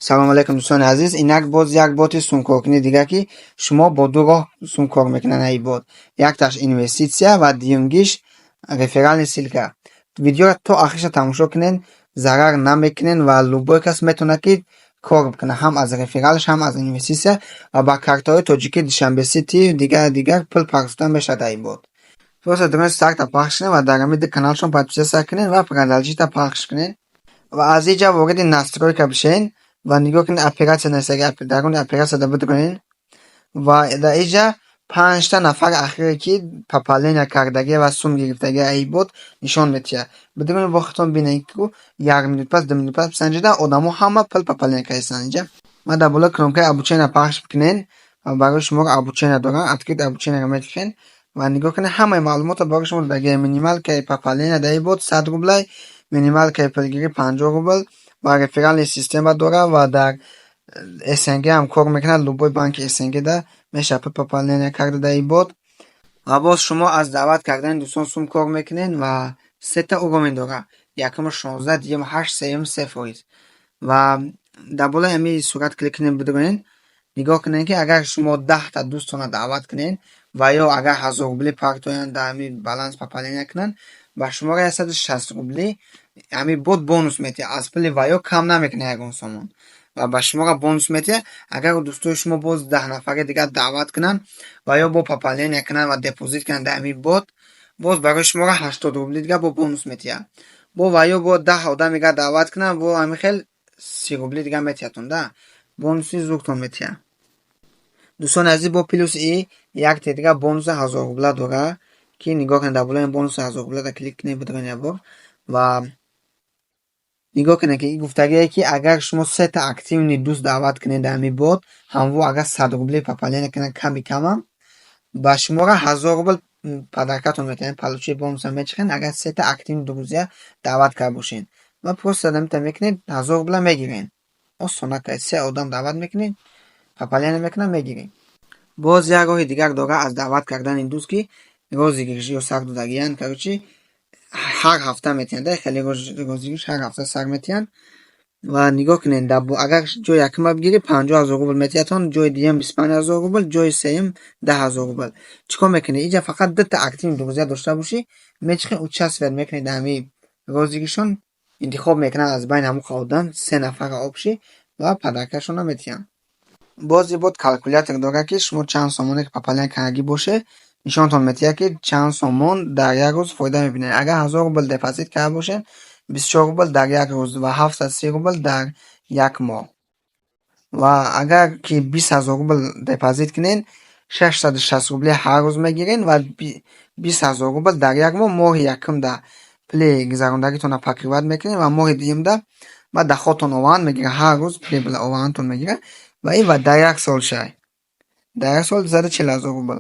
салом алейкум дӯстони азиз. Инак боз як боти сумкоркунӣ дигар ки шумо бо ду роҳ сумкор мекунанд. Ай бот якташ инвеститсия ва дуюмгиш реферални ссилка. Видеоро то охирша тамошо кунед, зарар намекунед ва любой кас метавонад ки кор бикунад, ҳам аз рефералш, ҳам аз инвеститсия ва ба картаҳои тоҷикӣ Душанбе Сити дигар пул пахшида мешавад. Ай бот просто дурен старта пахш кунед ва дар ҳамин каналшон подписатсия кунед ва продолжита пахш кунед ва аз инҷа вориди настройка бишен ва нигоҳ кунед оператсия нестаги даруни оператсияда бидурен ва дар инҷа 5 нафар ахире ки пополнения кардаги ва сум гирифтаги ай бот нишон метиҳад. Бидурен вохитон бинед ки 1 минут пас 2 минут пас санҷида одамо ҳама пул пополнения карданд. Инҷа ма дар болои кномкаи обучения пахш бикунед ва барои шумо обучения дорам. Открит обучениеро метиҳед ва нигоҳ кунед ҳамаи маълумотро барои шумо додагӣ. Минималкаи пополнения дар ин бот 100 рублай, минималкаи пулгирӣ 50 рубл ва реферални система дорад ва дар СНГ ҳам кор мекунад. Любой банки СНГ да мешавад пул пополнения карда дар ин бот ва боз шумо аз даъват кардани дӯстон сум кор мекунед ва сета уровень дорад. Якум 16, дуюм 8, сеюм 3% ва дар болои ҳамин сурат клик кунед бидурен. нигоҳ кунед ки агар шумо 10 та дӯстонро даъват кунед ва ё агар 1000 рубли партоянд дар ҳамин баланс пополнения кунанд ба шуморо 160 рубли ҳамин бот бонус метиҳад. Аз пули ва ё кам намекунад ягон сомон ва ба шуморо бонус метиҳад. Агар дӯстои шумо боз 10 нафари дигар даъват кунанд ва ё бо пополнения кунанд ва депозит кунанд дар ҳамин бот, боз барои шуморо 80 рубли дигар бо бонус метиҳад. Бо ва ё бо 10 одами дигар даъват кунанд, бо ҳамин хел 30 рубли дигар метиҳадтон да бонуси зӯртон метиҳад. дӯстони азиз, бо плюси як дигар бонуси 1000 рубла дорад ки нигоҳ кунед. Дар болои бонуси 1000 рублада клик кунед бидурен ябор ва нигоҳ кунед ки ин гуфтагие ки агар шумо 3 та активни дӯст даъват кунед дар ҳамин бот, ҳамво агар 100 рубли пополнения кунед ками камам, ба шуморо 1000 рубл падаркатон метиҳад. Получи бонусам мечиҳен агар 3 та активни друзия даъват карда бошед ва просто дамита мекунед 1000 рубла мегиред. осонака 3 одам даъват мекунед, пополнения мекунад, мегиред. боз як роҳи дигар дорад аз даъват кардани дӯст ки розыгриш ё сар додагиянд. короче ҳар ҳафта метиҳанд, хеле розыгриш ҳар ҳафта сар метиҳанд ва нигоҳ кунед агар ҷои якума бигирӣ 50000 рубл метиҳадтон, ҷои дуюм 25000 рубл, ҷои сеюм 10000 рубл. чикор мекунед? Инҷа фақат 2 та активни друзия дошта бошӣ, мечиҳед участвият мекунед дар ҳамин розыгришон. интихоб мекунад аз байни ҳамон одам 3 нафара обшӣ ва падаркашона метиҳанд. боз ин бот калкулятор дорад ки шумо чанд сомоне ки пополнения кардагӣ боше нишонтон метиҳад ки чанд сомон дар як рӯз фоида мебинед. Агар 1000 рубл депозит карда бошед 24 рубл дар як рӯз ва 730 рубл дар як моҳ ва агар ки 20000 рубл депозит кунед 660 рубли ҳар рӯз мегиред ва 20000 рубл дар як моҳ. моҳи якумда пули гузарондагитонро покриват мекунед ва моҳи дуюмда ба дахотон оваранд мегирад. ҳар рӯз пули оварандтон мегирад ва ин ва дар як сол шай дар як сол 240000 рубл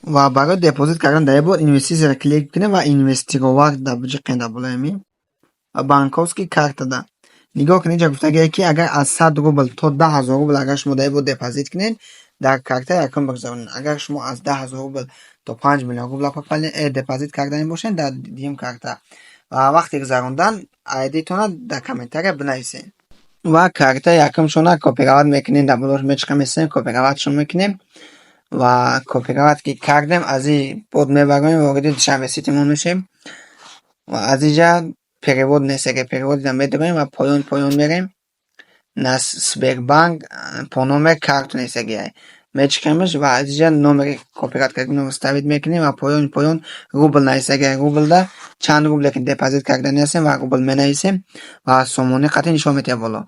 ва барои депозит кардан дар бот инвеститсияро клик кунед ва инвестировать да биҷиқен дар болои ҳамин банковский картада. нигоҳ кунед инҷа гуфтагие ки агар аз 100 рубл то 10000 рубл агар шумо дар бот депозит кунед дар карта якум бигузаронед. агар шумо аз 10000 рубл то 5 миллион рубл депозит кардани бошед дар дуюм карта ва вақти гузарондан айдитона дар комментария бинависед ва карта якумшона копировать мекунед. дар болош мечиқа месем копироватшон мекунем ва копировать ки кардем аз ин бот мебароем вориди Душанбе Сити мо мешем ва аз инҷа перевод нестаги переводида медорем ва поён мерем на Сбербанк по номер карту нестаги мечиқамеш ва аз инҷа номери копировать карданиро ставид мекунем ва поён рубл нависаги рублда чанд рубле ки депозит кардани ҳастем ва рубл менависем ва сомони қатъӣ нишон метиҳад боло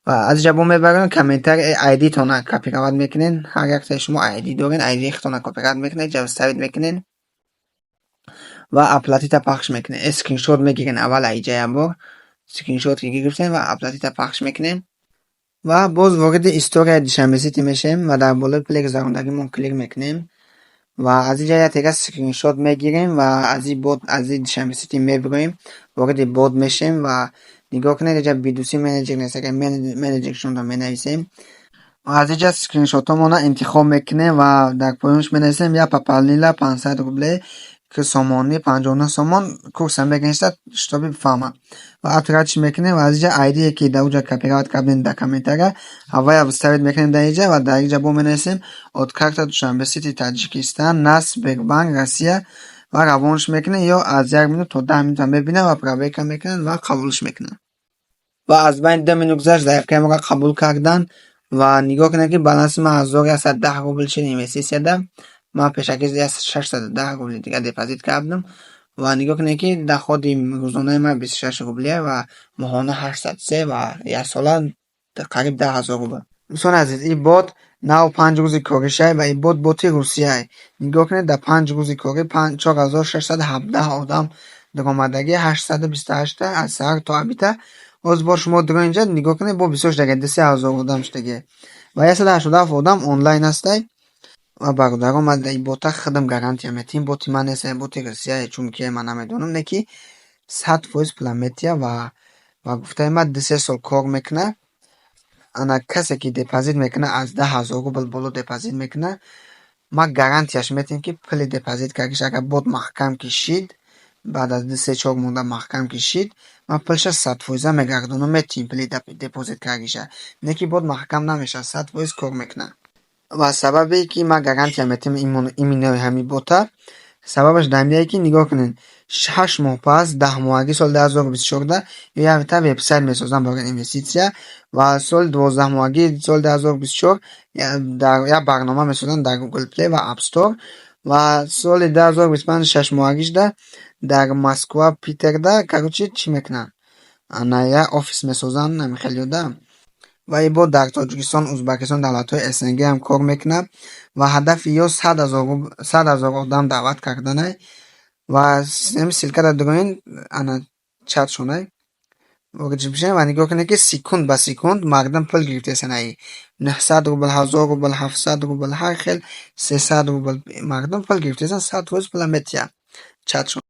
ва аз инҷа бо мебарем комментари айдитона копировать мекунед. ҳар яктаи шумо айди доред, айди хитона копировать мекунед, инҷа ставид мекунед ва аплатита пахш мекунед. скриншот мегиред. аввал айҷа ябор скриншот ки гирифтем ва аплатита пахш мекунем ва боз вориди историяи Душанбе Сити мешем ва дар болои пули гузарондагимон клик мекунем ва аз инҷа як тага скриншот мегирем ва аз ин бот аз ин Душанбе Сити мебироем, вориди бот мешем ва нигоҳ кунед инҷа B2C менеҷер нестаги менеҷершонро менависем ва аз инҷа скриншотомонро интихоб мекунем ва дар поёнш менависем я пополнила 500 рубле сомонӣ 59 сомон курсам мегеништа штоби бифаҳма ва отратиш мекунем ва аз иҷа айдие ки дар уҷа копировать кардем дар комментария ҳавая вставит мекунем дар иҷа ва дар иҷа боменависем от карта Душанбе Сити Таҷикистан Нас Сбербанк Россия ва равонаш мекунем ё аз 1 минут то 10 минута мебинем ва проверка мекунем ва қабулш мекунем ва аз байни 2 минут гузашт заявкаи моро қабул кардан ва нигоҳ кунед ки баланси ман 1110 рубл шуд инвестисияда. Ман пешакӣ 610 рубли дига депозит кардам ва нигоҳ кунед ки доходи рӯзонаи ман 26 рублия ва моҳона 803 ва яксола қариб 10,000 рубл. Дӯстони азиз, ин бот нав 5 рӯзи коришай ва ин боти русияй. Нигоҳ кунед дар 5 рӯзи корӣ 4617 одам даромадагӣ 828 аз саҳар то абита. Озбор шумо дуро инҷа нигоҳ кунед бо бисёр шудаги 3000 одам шудаги ва 187 одам онлайн ҳастай ва бародарон ман дар ин бота худам гарантия метиҳам. Ин боти ман нест, боти русияе, чунки ман намедонам не ки 100% пулам метиҳа ва гуфтаи ман 2-3 сол кор мекуна. Ана касе ки депозит мекуна аз 10,000 рубл боло депозит мекуна, ман гарантияш метиҳам ки пули депозит кардаш агар бот маҳкам кишид, баъд аз 2-3-4 монда маҳкам кишид, ман пулша 100% мегардонам, метиҳем пули депозит кардиша. Не ки бот маҳкам намеша, 100% кор мекуна. Ва сабабе ки ман гарантия метиҳам ин навъи ҳамин бота, сабабаш дар ин ки нигоҳ кунед 8 моҳ пас 10 моҳагӣ соли 2024 якта вебсайт месозам барои инвеститсия ва соли 12 моҳагӣ соли 2024 дар як барнома месозам дар Google Play ва App Store ва соли 2025 6 моҳагишда дар Москва Питерда короче чӣ мекунам, ана як офис месозам, нами хеле ёдам. ва ин бот дар Тоҷикистон, Узбекистон, давлатҳои СНГ ҳам кор мекунад ва ҳадафи ё 100,000 одам даъват карданай ва силкада дуроин ана чатшонай ворид бишем ва нигоҳ кунед ки секунд ба секунд мардам пул гирифтасанай 900 рубл, 1000 рубл, 700 рубл, ҳар хел 300 рубл мардам пул гирифтасан, 100% пула метиҳа чатшон.